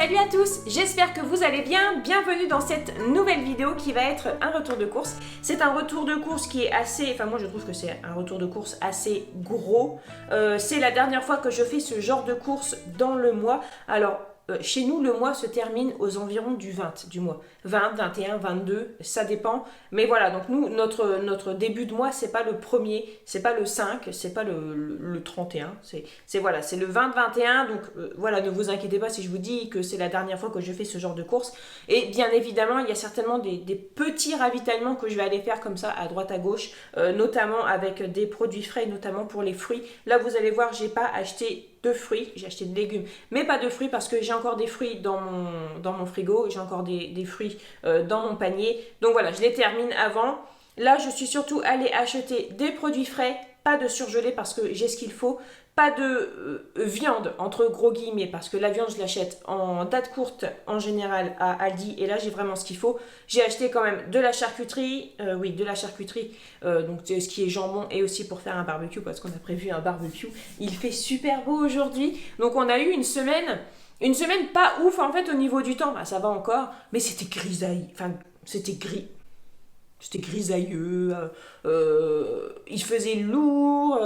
Salut à tous, j'espère que vous allez bien. Bienvenue dans cette nouvelle vidéo qui va être un retour de course. C'est un retour de course qui est assez... Enfin moi je trouve que c'est un retour de course assez gros. C'est la dernière fois que je fais ce genre de course dans le mois. Alors chez nous le mois se termine aux environs du 20 du mois. 20, 21, 22, ça dépend. Mais voilà, donc nous, notre début de mois, c'est pas le premier, c'est pas le 5, c'est pas le 31. Voilà, c'est le 20-21. Donc voilà, ne vous inquiétez pas si je vous dis que c'est la dernière fois que je fais ce genre de course. Et bien évidemment, il y a certainement des petits ravitaillements que je vais aller faire comme ça à droite à gauche, notamment avec des produits frais, notamment pour les fruits. Là, vous allez voir, j'ai pas acheté de fruits, j'ai acheté de légumes, mais pas de fruits parce que j'ai encore des fruits dans mon frigo, j'ai encore des fruits dans mon panier. Donc voilà, je les termine avant. Là, je suis surtout allée acheter des produits frais, pas de surgelés parce que j'ai ce qu'il faut. Pas de viande, entre gros guillemets, parce que la viande, je l'achète en date courte en général à Aldi, et là, j'ai vraiment ce qu'il faut. J'ai acheté quand même de la charcuterie, oui, de la charcuterie, donc ce qui est jambon, et aussi pour faire un barbecue, parce qu'on a prévu un barbecue. Il fait super beau aujourd'hui, donc on a eu une semaine pas ouf, en fait, au niveau du temps. Bah, ça va encore, mais c'était grisaille, enfin, c'était gris. C'était grisailleux, il faisait lourd,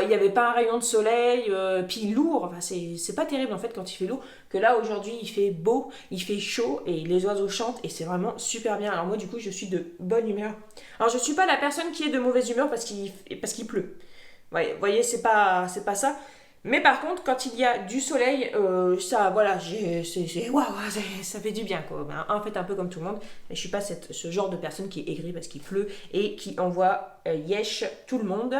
il n'y avait pas un rayon de soleil, puis lourd, enfin c'est pas terrible en fait quand il fait lourd, que là aujourd'hui il fait beau, il fait chaud et les oiseaux chantent et c'est vraiment super bien. Alors moi du coup je suis de bonne humeur. Alors je suis pas la personne qui est de mauvaise humeur parce qu'il pleut. Ouais, vous voyez, c'est pas ça. Mais par contre, quand il y a du soleil, ça, voilà, waouh, ça fait du bien, quoi. Ben, en fait, un peu comme tout le monde, mais je suis pas ce genre de personne qui est aigrie parce qu'il pleut et qui envoie yesh tout le monde.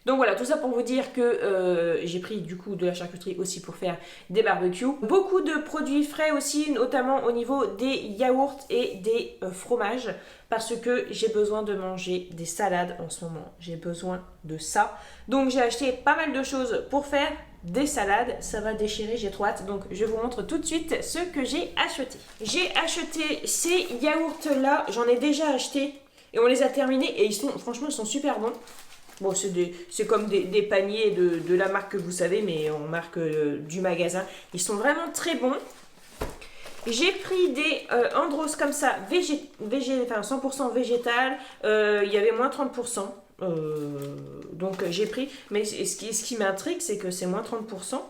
Donc voilà, tout ça pour vous dire que j'ai pris du coup de la charcuterie aussi pour faire des barbecues. Beaucoup de produits frais aussi, notamment au niveau des yaourts et des fromages, parce que j'ai besoin de manger des salades en ce moment. J'ai besoin de ça. Donc j'ai acheté pas mal de choses pour faire des salades. Ça va déchirer, j'ai trop hâte. Donc je vous montre tout de suite ce que j'ai acheté. J'ai acheté ces yaourts là, j'en ai déjà acheté et on les a terminés et franchement ils sont super bons. Bon, c'est comme des paniers de la marque que vous savez, mais en marque du magasin. Ils sont vraiment très bons. J'ai pris des Andros comme ça, enfin 100% végétal. Il y avait moins 30%. Donc j'ai pris. Mais ce qui m'intrigue, c'est que c'est moins 30%.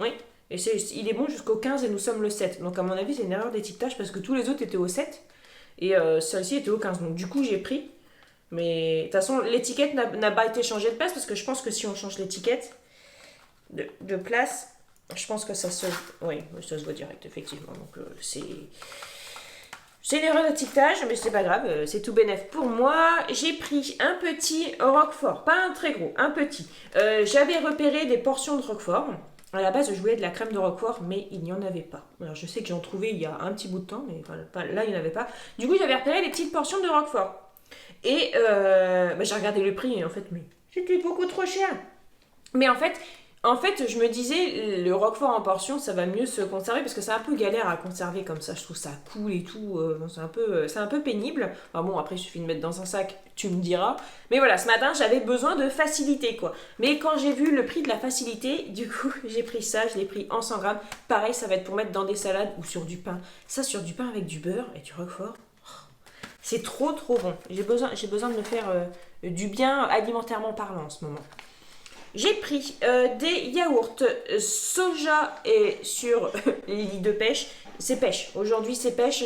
Oui. Et il est bon jusqu'au 15 et nous sommes le 7. Donc à mon avis, c'est une erreur d'étiquetage parce que tous les autres étaient au 7. Et celle-ci était au 15. Donc du coup, j'ai pris. Mais de toute façon, l'étiquette n'a pas été changée de place parce que je pense que si on change l'étiquette de place, je pense que ça se voit direct, effectivement. Donc c'est une erreur d'étiquetage, mais c'est pas grave, c'est tout bénef pour moi. J'ai pris un petit Roquefort, pas un très gros, un petit. J'avais repéré des portions de Roquefort. À la base, je voulais de la crème de Roquefort, mais il n'y en avait pas. Alors, je sais que j'en trouvais il y a un petit bout de temps, mais là, il n'y en avait pas. Du coup, j'avais repéré des petites portions de Roquefort. Et j'ai regardé le prix et en fait, mais c'était beaucoup trop cher. Mais en fait, je me disais, le Roquefort en portion, ça va mieux se conserver parce que c'est un peu galère à conserver comme ça. Je trouve ça cool et tout. C'est un peu pénible. Enfin bon, après, il suffit de mettre dans un sac, tu me diras. Mais voilà, ce matin, j'avais besoin de facilité, quoi. Mais quand j'ai vu le prix de la facilité, du coup, j'ai pris ça. Je l'ai pris en 100 grammes. Pareil, ça va être pour mettre dans des salades ou sur du pain. Ça, sur du pain avec du beurre et du Roquefort. C'est trop bon. J'ai besoin de me faire du bien alimentairement parlant en ce moment. J'ai pris des yaourts soja et sur lit de pêche. C'est pêche. Aujourd'hui c'est pêche.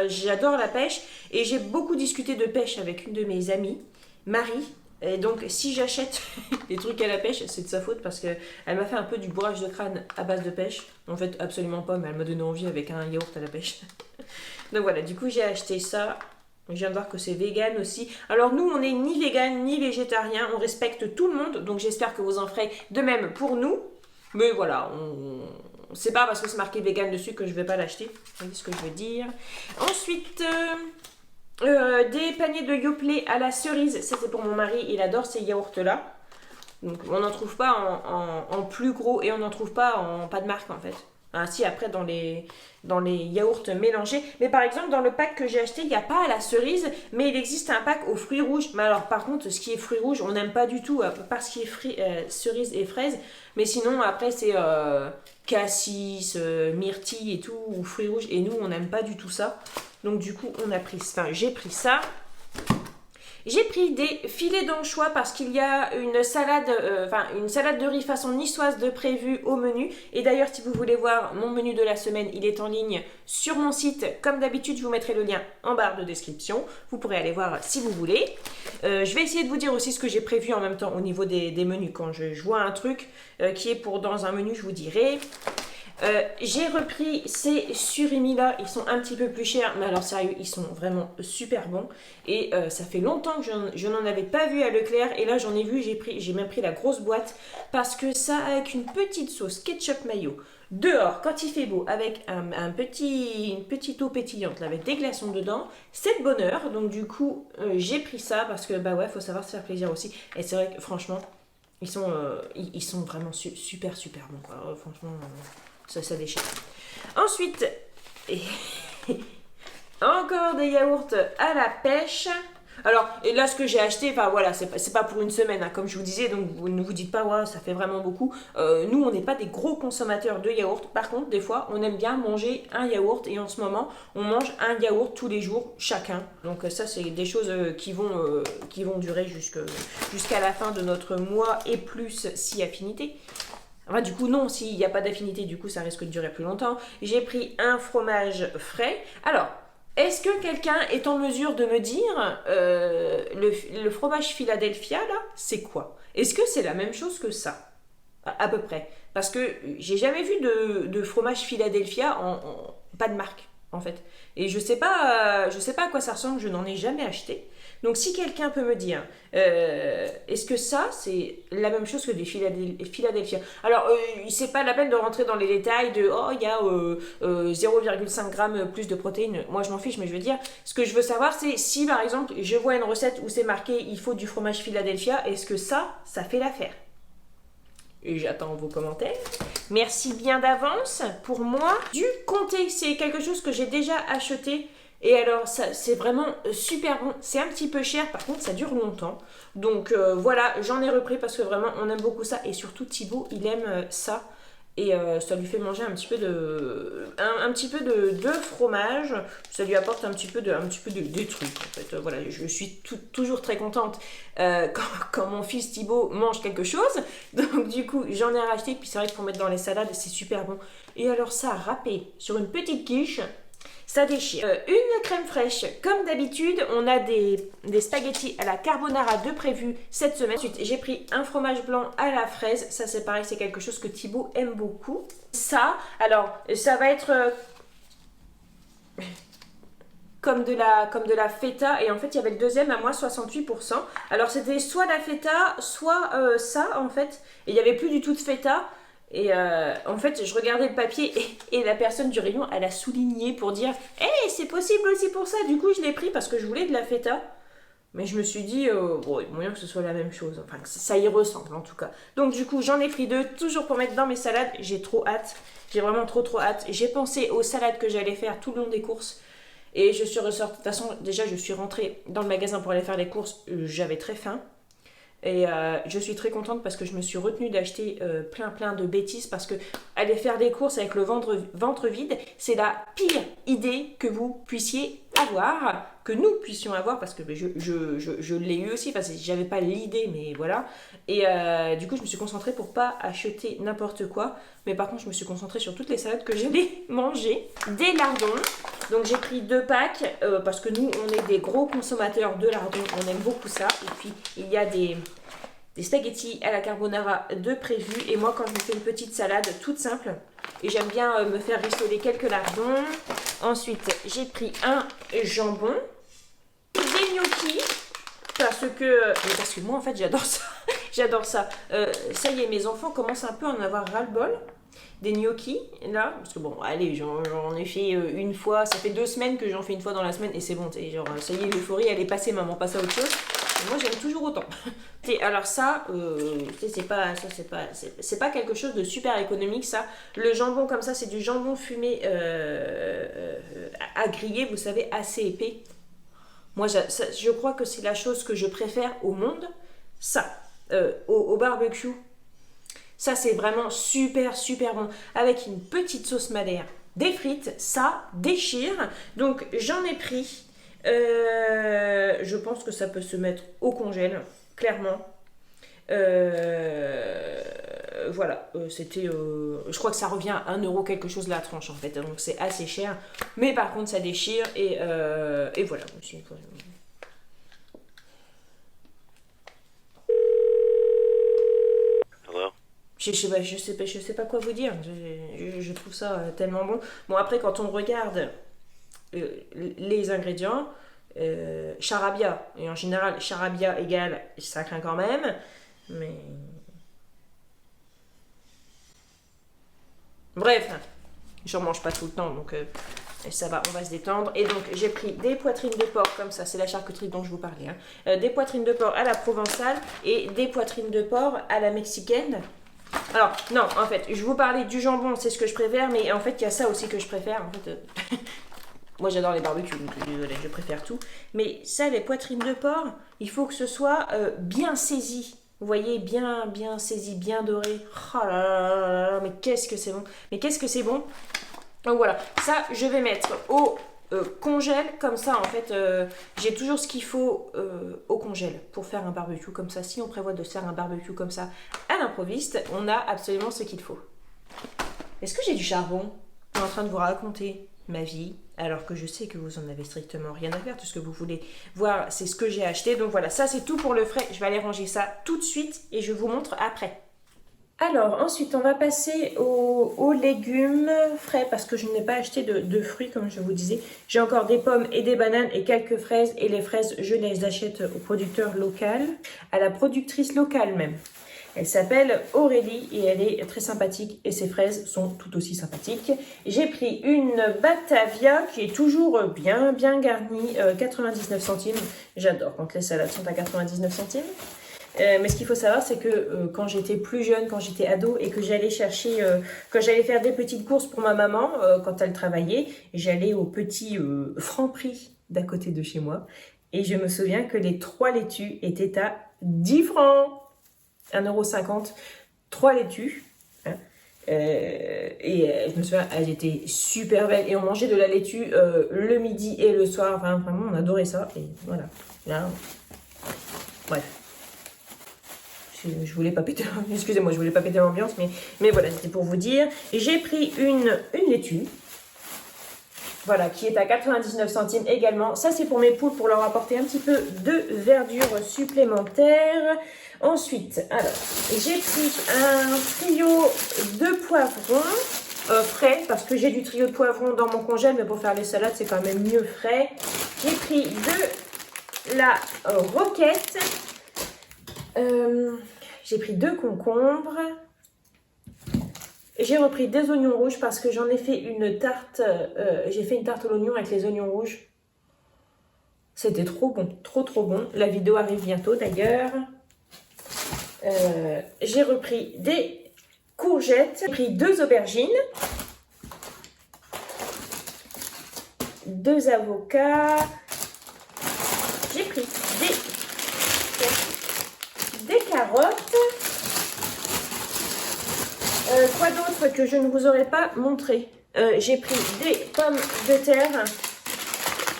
J'adore la pêche et j'ai beaucoup discuté de pêche avec une de mes amies, Marie. Et donc si j'achète des trucs à la pêche, c'est de sa faute parce qu'elle m'a fait un peu du bourrage de crâne à base de pêche. En fait absolument pas, mais elle m'a donné envie avec un yaourt à la pêche. Donc voilà, du coup j'ai acheté ça. Je viens de voir que c'est vegan aussi. Alors nous, on n'est ni vegan ni végétarien. On respecte tout le monde. Donc j'espère que vous en ferez de même pour nous. Mais voilà, c'est pas parce que c'est marqué vegan dessus que je vais pas l'acheter. Vous voyez ce que je veux dire. Ensuite, des paniers de Yoplait à la cerise. Ça c'est pour mon mari. Il adore ces yaourts-là. Donc on n'en trouve pas en plus gros et on n'en trouve pas en pas de marque en fait. Ah si, après dans les yaourts mélangés. Mais par exemple, dans le pack que j'ai acheté, il n'y a pas à la cerise, mais il existe un pack aux fruits rouges. Mais alors par contre, ce qui est fruits rouges, on n'aime pas du tout, parce qu'il est cerise et fraise. Mais sinon, après, c'est cassis, myrtille et tout, ou fruits rouges. Et nous, on n'aime pas du tout ça. Donc du coup, j'ai pris ça. J'ai pris des filets d'anchois parce qu'il y a une salade de riz façon niçoise de prévu au menu. Et d'ailleurs, si vous voulez voir mon menu de la semaine, il est en ligne sur mon site. Comme d'habitude, je vous mettrai le lien en barre de description. Vous pourrez aller voir si vous voulez. Je vais essayer de vous dire aussi ce que j'ai prévu en même temps au niveau des menus. Quand je vois un truc qui est pour dans un menu, je vous dirai. J'ai repris ces surimi là, ils sont un petit peu plus chers, mais alors sérieux, ils sont vraiment super bons. Et ça fait longtemps que je n'en avais pas vu à Leclerc, et là j'en ai vu, j'ai même pris la grosse boîte, parce que ça avec une petite sauce ketchup mayo, dehors quand il fait beau, avec une petite eau pétillante là, avec des glaçons dedans, c'est le bonheur. Donc du coup j'ai pris ça, parce que bah ouais, faut savoir se faire plaisir aussi. Et c'est vrai que franchement, ils sont vraiment super bons quoi. Franchement... Ça déchire. Ensuite, encore des yaourts à la pêche. Alors, et là, ce que j'ai acheté, enfin voilà, c'est pas pour une semaine, hein, comme je vous disais, donc vous ne vous dites pas, ouais, ça fait vraiment beaucoup. Nous, on n'est pas des gros consommateurs de yaourt. Par contre, des fois, on aime bien manger un yaourt, et en ce moment, on mange un yaourt tous les jours, chacun. Donc ça, c'est des choses qui vont durer jusqu'à la fin de notre mois et plus, si affinité. Enfin, du coup, non, s'il n'y a pas d'affinité, du coup, ça risque de durer plus longtemps. J'ai pris un fromage frais. Alors, est-ce que quelqu'un est en mesure de me dire le fromage Philadelphia, là, c'est quoi? Est-ce que c'est la même chose que ça? À peu près. Parce que j'ai jamais vu de fromage Philadelphia pas de marque, en fait. Et je sais pas à quoi ça ressemble, je n'en ai jamais acheté. Donc si quelqu'un peut me dire, est-ce que ça, c'est la même chose que des Philadelphia? Alors, c'est pas la peine de rentrer dans les détails de, oh, il y a 0,5 g plus de protéines. Moi, je m'en fiche, mais je veux dire, ce que je veux savoir, c'est si, par exemple, je vois une recette où c'est marqué, il faut du fromage Philadelphia, est-ce que ça fait l'affaire? Et j'attends vos commentaires. Merci bien d'avance. Pour moi, du comté, c'est quelque chose que j'ai déjà acheté. Et alors, c'est vraiment super bon. C'est un petit peu cher, par contre, ça dure longtemps. Donc voilà, j'en ai repris parce que vraiment, on aime beaucoup ça. Et surtout, Thibaut, il aime ça. Et ça lui fait manger un petit peu de fromage. Ça lui apporte un petit peu de trucs, en fait. Voilà, je suis toujours très contente quand mon fils Thibaut mange quelque chose. Donc du coup, j'en ai racheté. Puis c'est vrai que pour mettre dans les salades, c'est super bon. Et alors ça, râpé sur une petite quiche... Ça déchire. Une crème fraîche, comme d'habitude, on a des spaghettis à la carbonara de prévu cette semaine. Ensuite, j'ai pris un fromage blanc à la fraise. Ça, c'est pareil, c'est quelque chose que Thibaut aime beaucoup. Ça, alors, ça va être comme de la feta. Et en fait, il y avait le deuxième à moins 68%. Alors, c'était soit la feta, soit ça, en fait. Et il n'y avait plus du tout de feta. Et en fait, je regardais le papier et la personne du rayon, elle a souligné pour dire « Hey, c'est possible aussi pour ça !» Du coup, je l'ai pris parce que je voulais de la feta. Mais je me suis dit, bon, il y a moyen que ce soit la même chose. Enfin, que ça y ressemble en tout cas. Donc du coup, j'en ai pris deux, toujours pour mettre dans mes salades. J'ai trop hâte. J'ai vraiment trop hâte. J'ai pensé aux salades que j'allais faire tout le long des courses. Et je suis ressortie. De toute façon, déjà, je suis rentrée dans le magasin pour aller faire les courses. J'avais très faim. Et je suis très contente parce que je me suis retenue d'acheter plein de bêtises, parce que aller faire des courses avec le ventre vide, c'est la pire idée que vous puissiez avoir, que nous puissions avoir, parce que je l'ai eu aussi, parce que j'avais pas l'idée, mais voilà. Et du coup, je me suis concentrée pour pas acheter n'importe quoi, mais par contre, je me suis concentrée sur toutes les salades que j'allais manger. Des lardons. Donc j'ai pris 2 packs parce que nous on est des gros consommateurs de lardons, on aime beaucoup ça. Et puis il y a des spaghettis à la carbonara de prévu. Et moi quand je me fais une petite salade toute simple, et j'aime bien me faire rissoler quelques lardons. Ensuite j'ai pris un jambon, des gnocchis, parce que moi en fait j'adore ça. J'adore ça. Ça y est, mes enfants commencent un peu à en avoir ras-le-bol. Des gnocchis, là, parce que bon, allez, j'en ai fait une fois, ça fait 2 semaines que j'en fais une fois dans la semaine, et c'est bon, genre, ça y est, l'euphorie, elle est passée, maman, passe à autre chose. Et moi, j'aime toujours autant. Et alors ça, c'est pas quelque chose de super économique, ça. Le jambon, comme ça, c'est du jambon fumé à griller, vous savez, assez épais. Moi, je crois que c'est la chose que je préfère au monde, ça, au barbecue. Ça, c'est vraiment super, super bon. Avec une petite sauce madère, des frites, ça déchire. Donc, j'en ai pris. Je pense que ça peut se mettre au congèle, clairement. Voilà, c'était, je crois que ça revient à 1 euro quelque chose la tranche en fait, donc c'est assez cher, mais par contre ça déchire et voilà. Je sais pas quoi vous dire, je trouve ça tellement bon. Bon après quand on regarde les ingrédients, charabia, et en général charabia égale ça craint quand même, mais... Bref, j'en mange pas tout le temps, donc ça va, on va se détendre. Et donc j'ai pris des poitrines de porc, comme ça, c'est la charcuterie dont je vous parlais, hein. Des poitrines de porc à la provençale et des poitrines de porc à la mexicaine. Alors, non, en fait, je vous parlais du jambon, c'est ce que je préfère, mais en fait, il y a ça aussi que je préfère. En fait, moi, j'adore les barbecues, donc je préfère tout. Mais ça, les poitrines de porc, il faut que ce soit bien saisi. Vous voyez, bien saisi, bien doré. Oh là là là là, mais qu'est-ce que c'est bon. Mais qu'est-ce que c'est bon. Donc voilà, ça, je vais mettre au congèle. Comme ça, en fait, j'ai toujours ce qu'il faut au congèle pour faire un barbecue comme ça. Si on prévoit de faire un barbecue comme ça à l'improviste, on a absolument ce qu'il faut. Est-ce que j'ai du charbon? Je suis en train de vous raconter ma vie, alors que je sais que vous en avez strictement rien à faire. Tout ce que vous voulez voir, c'est ce que j'ai acheté. Donc voilà, ça c'est tout pour le frais. Je vais aller ranger ça tout de suite et je vous montre après. Alors ensuite on va passer aux légumes frais parce que je n'ai pas acheté de fruits comme je vous disais. J'ai encore des pommes et des bananes et quelques fraises, et les fraises je les achète au producteur local, à la productrice locale même. Elle s'appelle Aurélie et elle est très sympathique et ses fraises sont tout aussi sympathiques. J'ai pris une Batavia qui est toujours bien garnie, 99 centimes. J'adore quand les salades sont à 99 centimes. Mais ce qu'il faut savoir, c'est que quand j'étais plus jeune, quand j'étais ado et que j'allais chercher, quand j'allais faire des petites courses pour ma maman, quand elle travaillait, j'allais au petit Franprix d'à côté de chez moi. Et je me souviens que les 3 laitues étaient à 10 francs. 1,50 €, 3 laitues. Hein. Je me souviens, elles étaient super belles. Et on mangeait de la laitue le midi et le soir. Enfin, vraiment, on adorait ça. Et voilà. Là, bref. Je voulais pas péter, excusez-moi, je voulais pas péter l'ambiance, mais voilà, c'était pour vous dire. J'ai pris une laitue. Voilà, qui est à 99 centimes également. Ça, c'est pour mes poules, pour leur apporter un petit peu de verdure supplémentaire. Ensuite, alors, j'ai pris un trio de poivrons frais, parce que j'ai du trio de poivrons dans mon congèle, mais pour faire les salades, c'est quand même mieux frais. J'ai pris de la roquette. J'ai pris 2 concombres. J'ai repris des oignons rouges parce que j'en ai fait une tarte. J'ai fait une tarte à l'oignon avec les oignons rouges. C'était trop bon, trop bon. La vidéo arrive bientôt d'ailleurs. J'ai repris des courgettes. J'ai pris 2 aubergines. 2 avocats. J'ai pris des carottes. Quoi d'autre que je ne vous aurais pas montré? J'ai pris des pommes de terre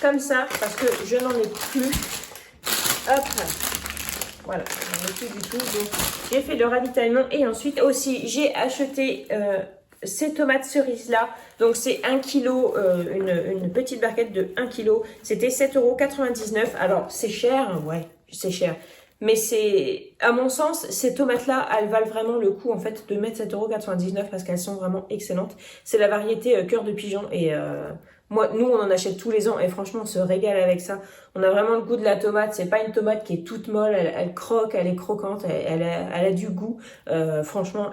comme ça parce que je n'en ai plus. Hop, voilà, je n'en ai plus du tout. Donc j'ai fait le ravitaillement et ensuite aussi j'ai acheté ces tomates cerises là. Donc c'est 1 kg, une petite barquette de 1 kg. C'était 7,99 €. Alors c'est cher, ouais, c'est cher. Mais c'est, à mon sens, ces tomates-là, elles valent vraiment le coup en fait de mettre 7,99 € parce qu'elles sont vraiment excellentes. C'est la variété cœur de pigeon et nous on en achète tous les ans et franchement on se régale avec ça. On a vraiment le goût de la tomate. C'est pas une tomate qui est toute molle, elle croque, elle est croquante, elle a du goût. Franchement,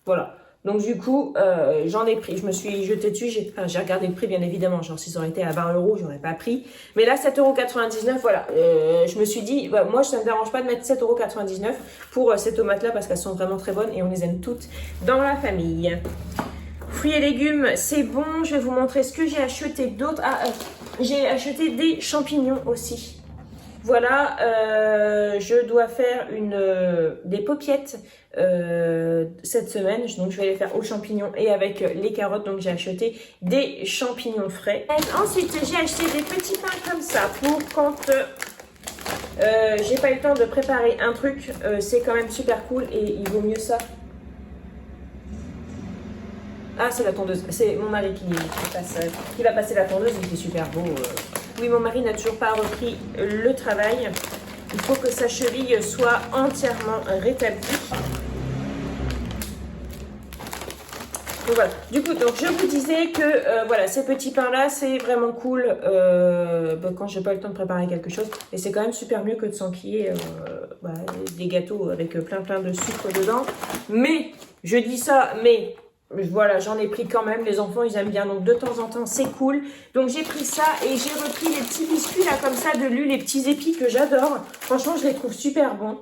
voilà. Donc du coup, j'en ai pris, je me suis jetée dessus, j'ai regardé le prix bien évidemment, genre si ça aurait été à 20 €, j'aurais pas pris. Mais là, 7,99 €, voilà, je me suis dit, bah, moi ça ne me dérange pas de mettre 7,99 € pour ces tomates-là parce qu'elles sont vraiment très bonnes et on les aime toutes dans la famille. Fruits et légumes, c'est bon, je vais vous montrer ce que j'ai acheté d'autre. J'ai acheté des champignons aussi. Voilà, je dois faire des paupiettes cette semaine, donc je vais les faire aux champignons et avec les carottes, donc j'ai acheté des champignons frais. Et ensuite, j'ai acheté des petits pains comme ça pour quand j'ai pas eu le temps de préparer un truc, c'est quand même super cool et il vaut mieux ça. Ah, c'est la tondeuse, c'est mon mari qui va passer la tondeuse, il est super beau. Oui, mon mari n'a toujours pas repris le travail. Il faut que sa cheville soit entièrement rétablie. Donc voilà. Du coup, donc je vous disais que voilà, ces petits pains-là, c'est vraiment cool quand j'ai pas le temps de préparer quelque chose. Et c'est quand même super mieux que de s'enquiller voilà, des gâteaux avec plein de sucre dedans. Mais, je dis ça, mais... Voilà, j'en ai pris quand même, les enfants ils aiment bien, donc de temps en temps c'est cool. Donc j'ai pris ça et j'ai repris les petits biscuits là comme ça de Lu, les petits épis que j'adore. Franchement je les trouve super bons.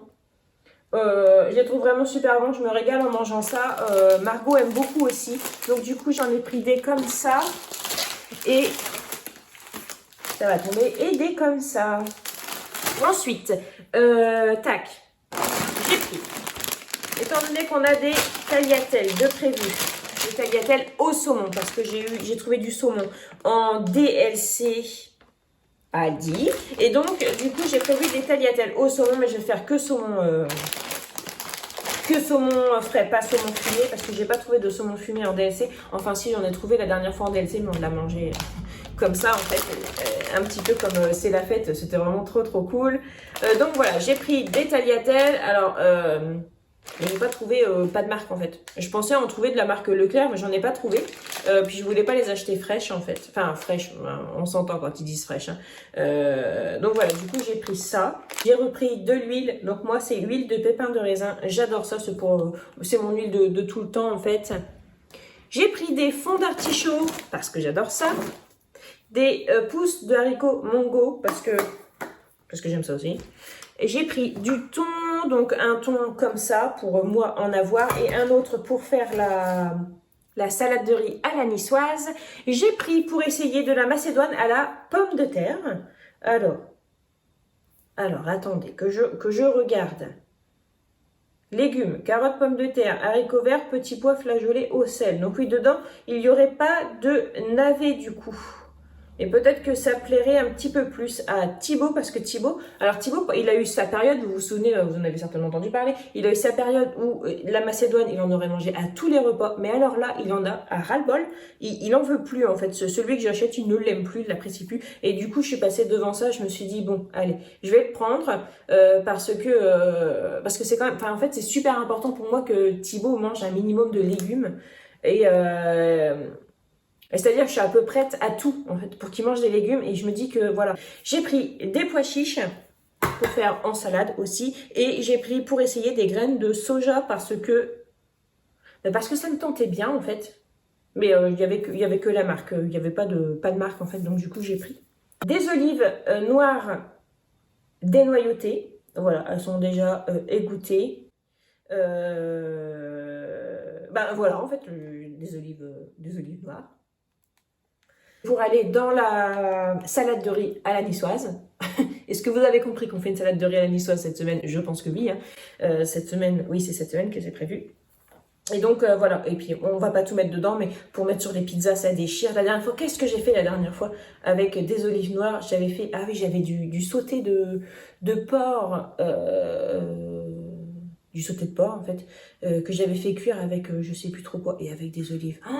Je les trouve vraiment super bons, je me régale en mangeant ça. Margot aime beaucoup aussi, donc du coup j'en ai pris des comme ça. Et ça va tomber, et des comme ça. Ensuite, tac, j'ai pris, étant donné qu'on a des tagliatelles de prévu. Des tagliatelles au saumon parce que j'ai trouvé du saumon en DLC à Aldi et donc du coup j'ai prévu des tagliatelles au saumon, mais je vais faire que saumon frais, pas saumon fumé parce que j'ai pas trouvé de saumon fumé en DLC. Enfin si, j'en ai trouvé la dernière fois en DLC, mais on l'a mangé comme ça en fait, un petit peu comme c'est la fête, c'était vraiment trop cool. Donc voilà, j'ai pris des tagliatelles. Alors mais j'ai pas trouvé, pas de marque en fait. Je pensais en trouver de la marque Leclerc, mais j'en ai pas trouvé. Puis je voulais pas les acheter fraîches en fait. Enfin fraîches, on s'entend quand ils disent fraîches. Hein. Donc voilà, du coup j'ai pris ça. J'ai repris de l'huile. Donc moi c'est huile de pépins de raisin. J'adore ça, c'est mon huile de tout le temps en fait. J'ai pris des fonds d'artichaut parce que j'adore ça. Des pousses de haricots mongo parce que j'aime ça aussi. J'ai pris du thon, donc un thon comme ça pour moi en avoir et un autre pour faire la salade de riz à la niçoise. J'ai pris pour essayer de la macédoine à la pomme de terre. Alors attendez que je regarde. Légumes, carottes, pommes de terre, haricots verts, petits pois flageolés au sel. Donc oui, dedans, il n'y aurait pas de navet du coup. Et peut-être que ça plairait un petit peu plus à Thibaut, parce que Thibaut, il a eu sa période, vous vous souvenez, vous en avez certainement entendu parler, il a eu sa période où la macédoine, il en aurait mangé à tous les repas, mais alors là, il en a à ras-le-bol, il en veut plus en fait, celui que j'achète, il ne l'aime plus, il l'apprécie plus, et du coup, je suis passée devant ça, je me suis dit, bon, allez, je vais le prendre, parce que c'est quand même, enfin en fait, c'est super important pour moi que Thibaut mange un minimum de légumes, c'est-à-dire que je suis à peu prête à tout, en fait, pour qu'il mange des légumes. Et je me dis que, voilà. J'ai pris des pois chiches pour faire en salade aussi. Et j'ai pris pour essayer des graines de soja parce que ça me tentait bien, en fait. Mais il y avait que la marque. Il n'y avait pas de marque, en fait. Donc, du coup, j'ai pris des olives noires dénoyautées. Voilà, elles sont déjà égouttées. Voilà, en fait, des olives noires. Pour aller dans la salade de riz à la niçoise. Est-ce que vous avez compris qu'on fait une salade de riz à la niçoise cette semaine? Je pense que oui. Hein. Cette semaine que c'est prévu. Et donc voilà, et puis on va pas tout mettre dedans, mais pour mettre sur les pizzas, ça déchire. La dernière fois, qu'est-ce que j'ai fait la dernière fois avec des olives noires? J'avais fait, j'avais du sauté de porc, du sauté de porc en fait, que j'avais fait cuire avec je sais plus trop quoi, et avec des olives. Oh,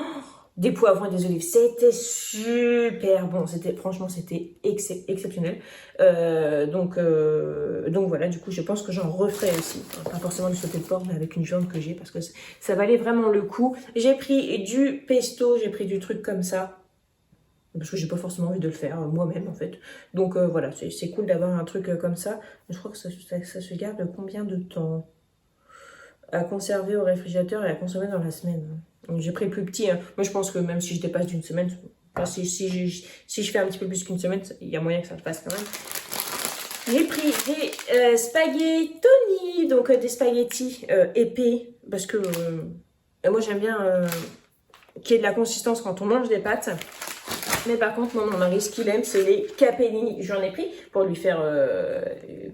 des poivrons et des olives, c'était super bon, franchement c'était exceptionnel. Donc voilà, du coup je pense que j'en referai aussi, pas forcément du sauté de porc, mais avec une viande que j'ai, parce que ça valait vraiment le coup. J'ai pris du pesto, j'ai pris du truc comme ça, parce que j'ai pas forcément envie de le faire moi-même en fait. Donc voilà, c'est cool d'avoir un truc comme ça. Je crois que ça se garde combien de temps à conserver au réfrigérateur et à consommer dans la semaine. J'ai pris plus petit. Hein. Moi, je pense que même si je dépasse d'une semaine, si je fais un petit peu plus qu'une semaine, il y a moyen que ça se passe quand même. J'ai pris des spaghettoni, donc des spaghettis épais, parce que moi, j'aime bien qu'il y ait de la consistance quand on mange des pâtes. Mais par contre, mon mari, ce qu'il aime, c'est les capellini. J'en ai pris pour lui faire,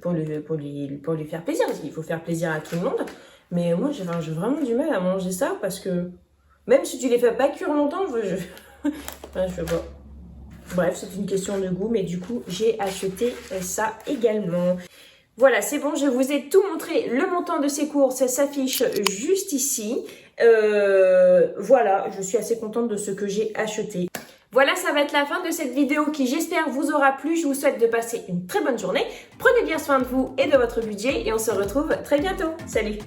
pour lui faire plaisir. Il faut faire plaisir à tout le monde. Mais moi, j'ai vraiment du mal à manger ça parce que même si tu les fais pas cuire longtemps, je veux pas. Bref, c'est une question de goût, mais du coup, j'ai acheté ça également. Voilà, c'est bon, je vous ai tout montré. Le montant de ces courses, ça s'affiche juste ici. Voilà, je suis assez contente de ce que j'ai acheté. Voilà, ça va être la fin de cette vidéo qui, j'espère, vous aura plu. Je vous souhaite de passer une très bonne journée. Prenez bien soin de vous et de votre budget et on se retrouve très bientôt. Salut!